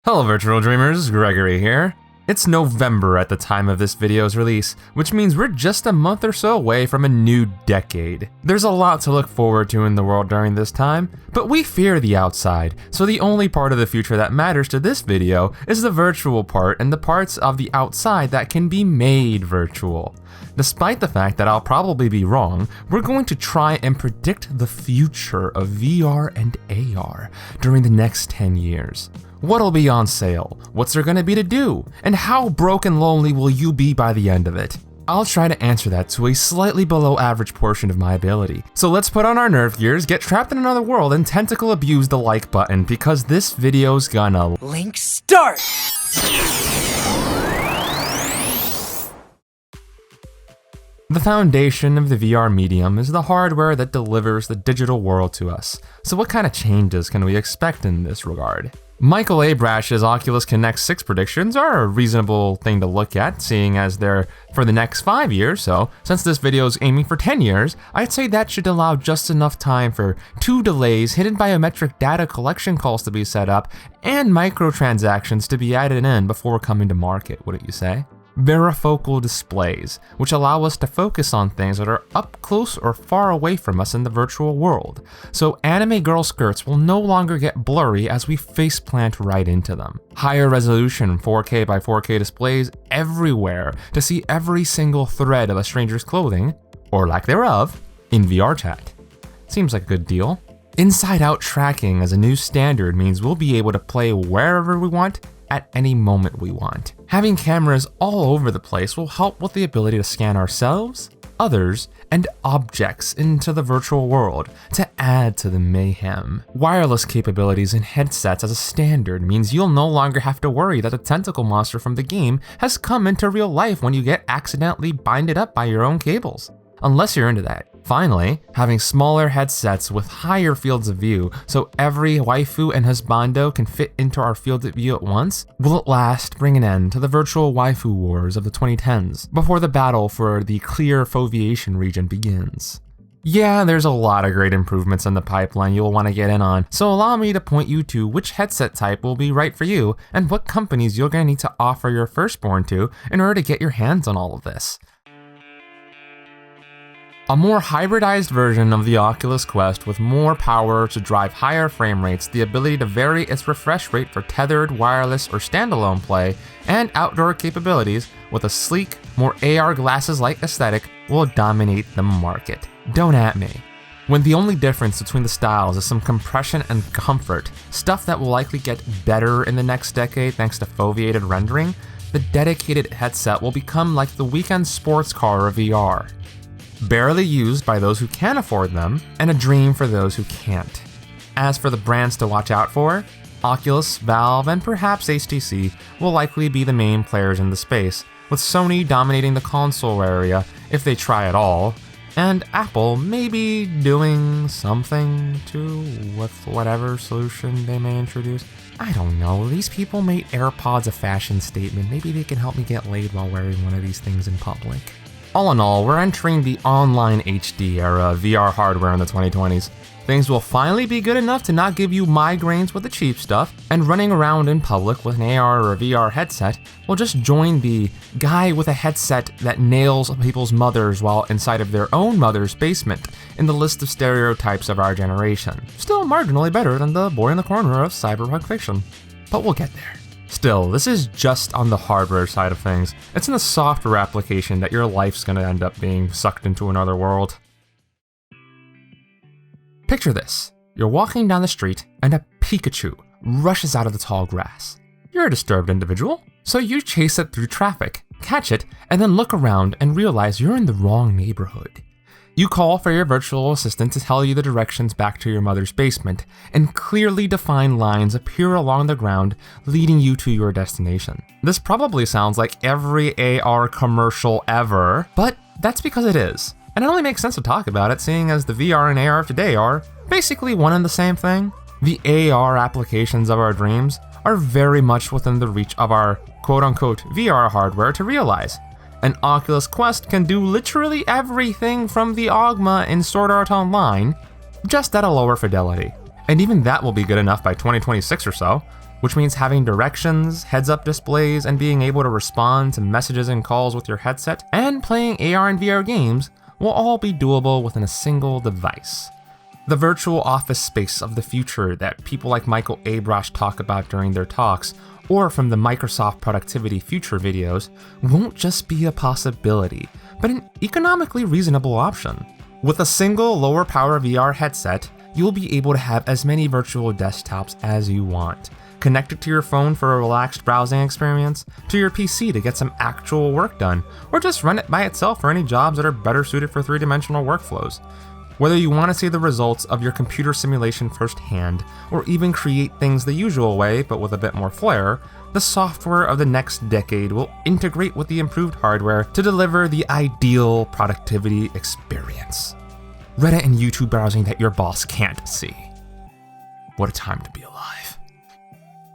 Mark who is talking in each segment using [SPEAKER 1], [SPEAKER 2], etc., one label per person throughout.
[SPEAKER 1] Hello virtual dreamers, Gregory here. It's November at the time of this video's release, which means we're just a month or so away from a new decade. There's a lot to look forward to in the world during this time, but we fear the outside, so the only part of the future that matters to this video is the virtual part and the parts of the outside that can be made virtual. Despite the fact that I'll probably be wrong, we're going to try and predict the future of VR and AR during the next 10 years. What'll be on sale, what's there gonna be to do, and how broke and lonely will you be by the end of it? I'll try to answer that to a slightly below average portion of my ability. So let's put on our nerve gears, get trapped in another world, and tentacle abuse the like button because this video's gonna
[SPEAKER 2] Link start!
[SPEAKER 1] The foundation of the VR medium is the hardware that delivers the digital world to us. So what kind of changes can we expect in this regard? Michael Abrash's Oculus Connect 6 predictions are a reasonable thing to look at, seeing as they're for the next 5 years, so since this video is aiming for 10 years, I'd say that should allow just enough time for 2 delays, hidden biometric data collection calls to be set up, and microtransactions to be added in before coming to market, wouldn't you say? Varifocal displays, which allow us to focus on things that are up close or far away from us in the virtual world, so anime girl skirts will no longer get blurry as we faceplant right into them. Higher resolution 4K by 4K displays everywhere to see every single thread of a stranger's clothing, or lack thereof, in VR chat. Seems like a good deal. Inside-out tracking as a new standard means we'll be able to play wherever we want, at any moment we want. Having cameras all over the place will help with the ability to scan ourselves, others, and objects into the virtual world to add to the mayhem. Wireless capabilities in headsets as a standard means you'll no longer have to worry that the tentacle monster from the game has come into real life when you get accidentally binded up by your own cables. Unless you're into that. Finally, having smaller headsets with higher fields of view so every waifu and husbando can fit into our field of view at once will at last bring an end to the virtual waifu wars of the 2010s before the battle for the clear foveation region begins. Yeah, there's a lot of great improvements in the pipeline you'll want to get in on, so allow me to point you to which headset type will be right for you and what companies you're going to need to offer your firstborn to in order to get your hands on all of this. A more hybridized version of the Oculus Quest with more power to drive higher frame rates, the ability to vary its refresh rate for tethered, wireless, or standalone play, and outdoor capabilities with a sleek, more AR glasses-like aesthetic will dominate the market. Don't at me. When the only difference between the styles is some compression and comfort, stuff that will likely get better in the next decade thanks to foveated rendering, the dedicated headset will become like the weekend sports car of VR. Barely used by those who can afford them, and a dream for those who can't. As for the brands to watch out for, Oculus, Valve, and perhaps HTC will likely be the main players in the space, with Sony dominating the console area if they try at all, and Apple maybe doing something too with whatever solution they may introduce. I don't know, these people made AirPods a fashion statement, maybe they can help me get laid while wearing one of these things in public. All in all, we're entering the online HD era of VR hardware in the 2020s. Things will finally be good enough to not give you migraines with the cheap stuff, and running around in public with an AR or a VR headset will just join the guy with a headset that nails people's mothers while inside of their own mother's basement in the list of stereotypes of our generation. Still marginally better than the boy in the corner of cyberpunk fiction. But we'll get there. Still, this is just on the hardware side of things. It's in the software application that your life's gonna end up being sucked into another world. Picture this. You're walking down the street and a Pikachu rushes out of the tall grass. You're a disturbed individual, so you chase it through traffic, catch it, and then look around and realize you're in the wrong neighborhood. You call for your virtual assistant to tell you the directions back to your mother's basement, and clearly defined lines appear along the ground leading you to your destination. This probably sounds like every AR commercial ever, but that's because it is. And it only makes sense to talk about it, seeing as the VR and AR of today are basically one and the same thing. The AR applications of our dreams are very much within the reach of our quote-unquote VR hardware to realize. An Oculus Quest can do literally everything from the Augma in Sword Art Online, just at a lower fidelity. And even that will be good enough by 2026 or so. which means having directions, heads-up displays, and being able to respond to messages and calls with your headset, and playing AR and VR games will all be doable within a single device. The virtual office space of the future that people like Michael Abrash talk about during their talks, or from the Microsoft Productivity Future videos, won't just be a possibility, but an economically reasonable option. With a single lower power VR headset, you'll be able to have as many virtual desktops as you want. Connect it to your phone for a relaxed browsing experience, to your PC to get some actual work done, or just run it by itself for any jobs that are better suited for three-dimensional workflows. Whether you want to see the results of your computer simulation firsthand, or even create things the usual way but with a bit more flair, the software of the next decade will integrate with the improved hardware to deliver the ideal productivity experience. Reddit and YouTube browsing that your boss can't see. What a time to be alive.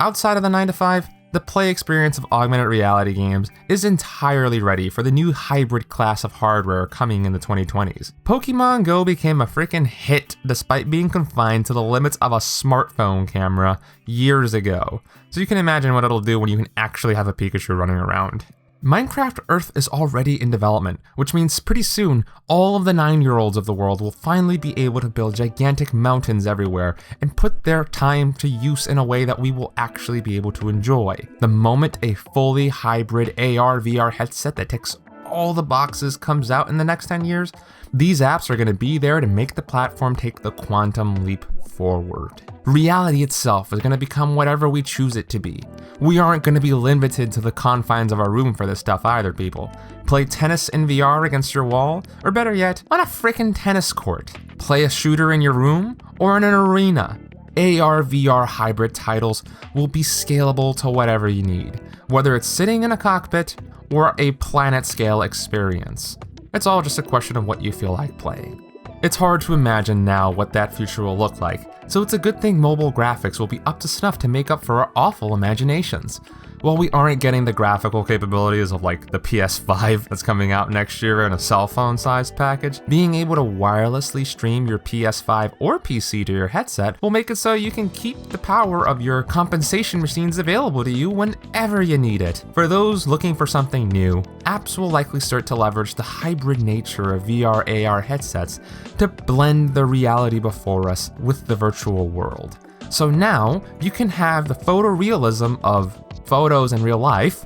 [SPEAKER 1] Outside of the 9-to-5, the play experience of augmented reality games is entirely ready for the new hybrid class of hardware coming in the 2020s. Pokemon Go became a freaking hit despite being confined to the limits of a smartphone camera years ago. So you can imagine what it'll do when you can actually have a Pikachu running around. Minecraft Earth is already in development, which means pretty soon, all of the 9-year-olds of the world will finally be able to build gigantic mountains everywhere and put their time to use in a way that we will actually be able to enjoy. The moment a fully hybrid AR/VR headset that ticks all the boxes comes out in the next 10 years, these apps are going to be there to make the platform take the quantum leap forward. Reality itself is going to become whatever we choose it to be. We aren't going to be limited to the confines of our room for this stuff either, people. Play tennis in VR against your wall, or better yet, on a frickin' tennis court. Play a shooter in your room, or in an arena. AR/VR hybrid titles will be scalable to whatever you need, whether it's sitting in a cockpit or a planet-scale experience. It's all just a question of what you feel like playing. It's hard to imagine now what that future will look like, so it's a good thing mobile graphics will be up to snuff to make up for our awful imaginations. While we aren't getting the graphical capabilities of like the PS5 that's coming out next year in a cell phone sized package, being able to wirelessly stream your PS5 or PC to your headset will make it so you can keep the power of your compensation machines available to you whenever you need it. For those looking for something new, apps will likely start to leverage the hybrid nature of VR/AR headsets to blend the reality before us with the virtual world. So now you can have the photorealism of photos in real life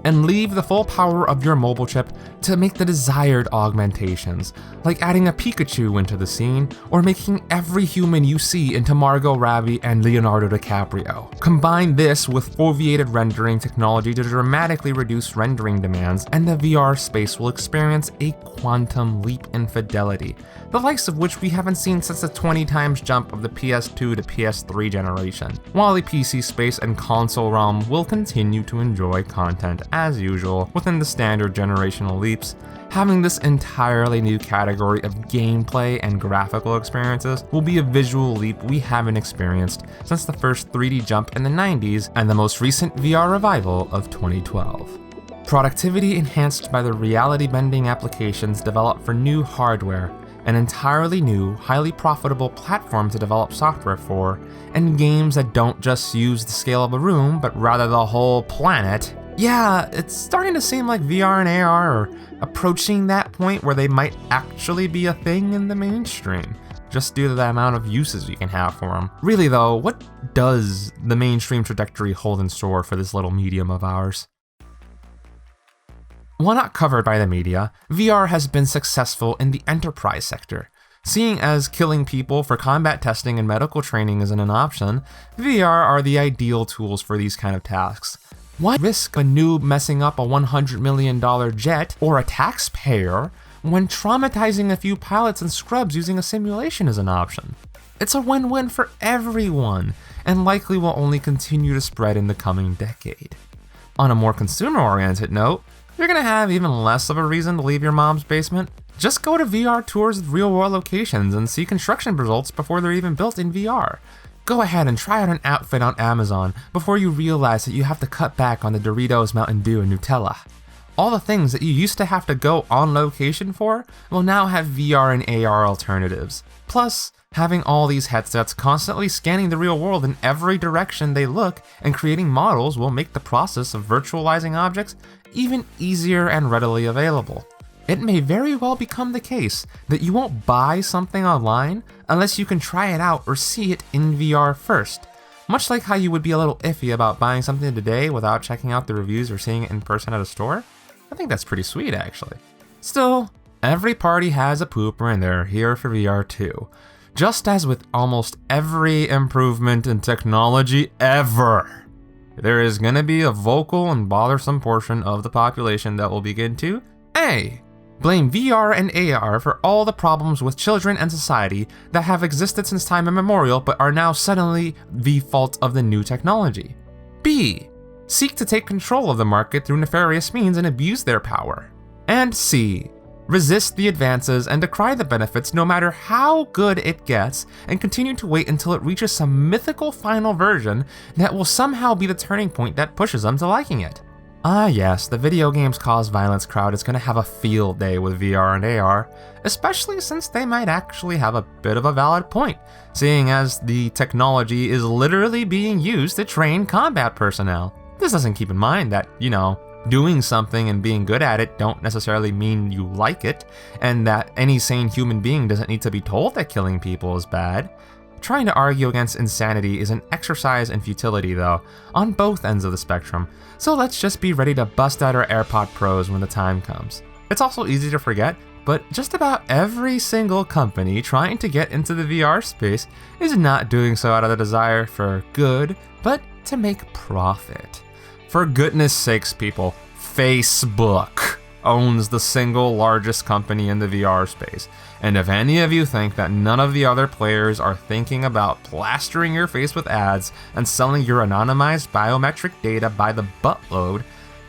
[SPEAKER 1] and leave the full power of your mobile chip to make the desired augmentations, like adding a Pikachu into the scene or making every human you see into Margot Robbie and Leonardo DiCaprio. Combine this with foveated rendering technology to dramatically reduce rendering demands, and the VR space will experience a quantum leap in fidelity, the likes of which we haven't seen since the 20 times jump of the PS2 to PS3 generation. While the PC space and console realm will continue to enjoy content as usual within the standard generational leaps, having this entirely new category of gameplay and graphical experiences will be a visual leap we haven't experienced since the first 3D jump in the 90s and the most recent VR revival of 2012. Productivity enhanced by the reality-bending applications developed for new hardware, an entirely new, highly profitable platform to develop software for, and games that don't just use the scale of a room, but rather the whole planet. Yeah, it's starting to seem like VR and AR are approaching that point where they might actually be a thing in the mainstream, just due to the amount of uses you can have for them. Really though, what does the mainstream trajectory hold in store for this little medium of ours? While not covered by the media, VR has been successful in the enterprise sector. Seeing as killing people for combat testing and medical training isn't an option, VR are the ideal tools for these kind of tasks. Why risk a noob messing up a $100 million jet or a taxpayer when traumatizing a few pilots and scrubs using a simulation is an option? It's a win-win for everyone, and likely will only continue to spread in the coming decade. On a more consumer-oriented note, you're gonna have even less of a reason to leave your mom's basement. Just go to VR tours of real-world locations and see construction results before they're even built in VR. Go ahead and try out an outfit on Amazon before you realize that you have to cut back on the Doritos, Mountain Dew, and Nutella. All the things that you used to have to go on location for will now have VR and AR alternatives. Plus, having all these headsets constantly scanning the real world in every direction they look and creating models will make the process of virtualizing objects even easier and readily available. It may very well become the case that you won't buy something online unless you can try it out or see it in VR first. Much like how you would be a little iffy about buying something today without checking out the reviews or seeing it in person at a store. I think that's pretty sweet, actually. Still, every party has a pooper and they're here for VR too. Just as with almost every improvement in technology ever, there is gonna be a vocal and bothersome portion of the population that will begin to A. Blame VR and AR for all the problems with children and society that have existed since time immemorial but are now suddenly the fault of the new technology. B. Seek to take control of the market through nefarious means and abuse their power. And C. Resist the advances and decry the benefits no matter how good it gets and continue to wait until it reaches some mythical final version that will somehow be the turning point that pushes them to liking it. Ah yes, the video games cause violence crowd is going to have a field day with VR and AR, especially since they might actually have a bit of a valid point, seeing as the technology is literally being used to train combat personnel. This doesn't keep in mind that, doing something and being good at it don't necessarily mean you like it, and that any sane human being doesn't need to be told that killing people is bad. Trying to argue against insanity is an exercise in futility though, on both ends of the spectrum, so let's just be ready to bust out our AirPod Pros when the time comes. It's also easy to forget, but just about every single company trying to get into the VR space is not doing so out of the desire for good, but to make profit. For goodness sakes, people, Facebook owns the single largest company in the VR space. And if any of you think that none of the other players are thinking about plastering your face with ads and selling your anonymized biometric data by the buttload,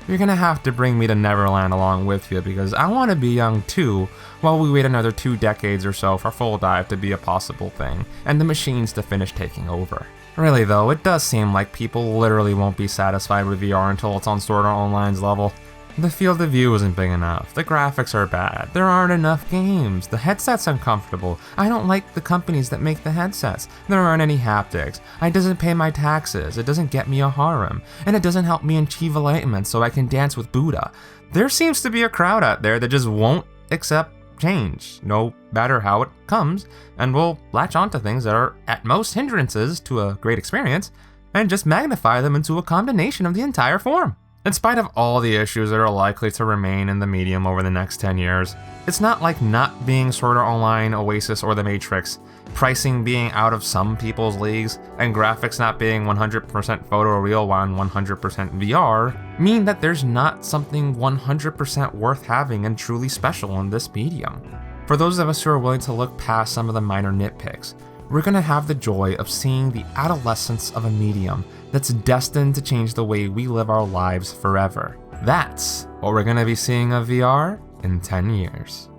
[SPEAKER 1] you're gonna have to bring me to Neverland along with you because I want to be young too while we wait another 2 decades or so for full dive to be a possible thing and the machines to finish taking over. Really though, it does seem like people literally won't be satisfied with VR until it's on Sword Art Online's level. The field of view isn't big enough, the graphics are bad, there aren't enough games, the headset's uncomfortable, I don't like the companies that make the headsets, there aren't any haptics, I doesn't pay my taxes, it doesn't get me a harem, and it doesn't help me achieve enlightenment so I can dance with Buddha. There seems to be a crowd out there that just won't accept change, no matter how it comes, and will latch onto things that are at most hindrances to a great experience, and just magnify them into a combination of the entire form. In spite of all the issues that are likely to remain in the medium over the next 10 years, it's not like not being Sword Art Online, Oasis, or The Matrix, pricing being out of some people's leagues, and graphics not being 100% photoreal while 100% VR, mean that there's not something 100% worth having and truly special in this medium. For those of us who are willing to look past some of the minor nitpicks, we're going to have the joy of seeing the adolescence of a medium that's destined to change the way we live our lives forever. That's what we're going to be seeing of VR in 10 years.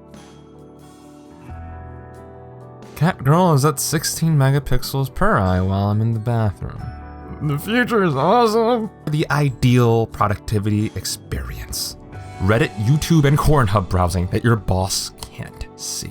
[SPEAKER 1] Cat girl is at 16 megapixels per eye while I'm in the bathroom. The future is awesome. The ideal productivity experience. Reddit, YouTube, and Pornhub browsing that your boss can't see.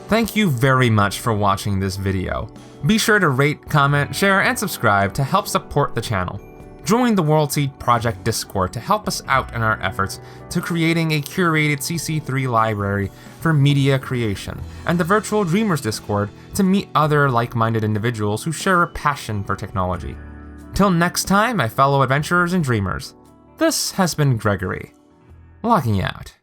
[SPEAKER 1] Thank you very much for watching this video. Be sure to rate, comment, share, and subscribe to help support the channel. Join the World Seed Project Discord to help us out in our efforts to creating a curated CC3 library for media creation, and the Virtual Dreamers Discord to meet other like-minded individuals who share a passion for technology. Till next time, my fellow adventurers and dreamers, this has been Gregory, logging out.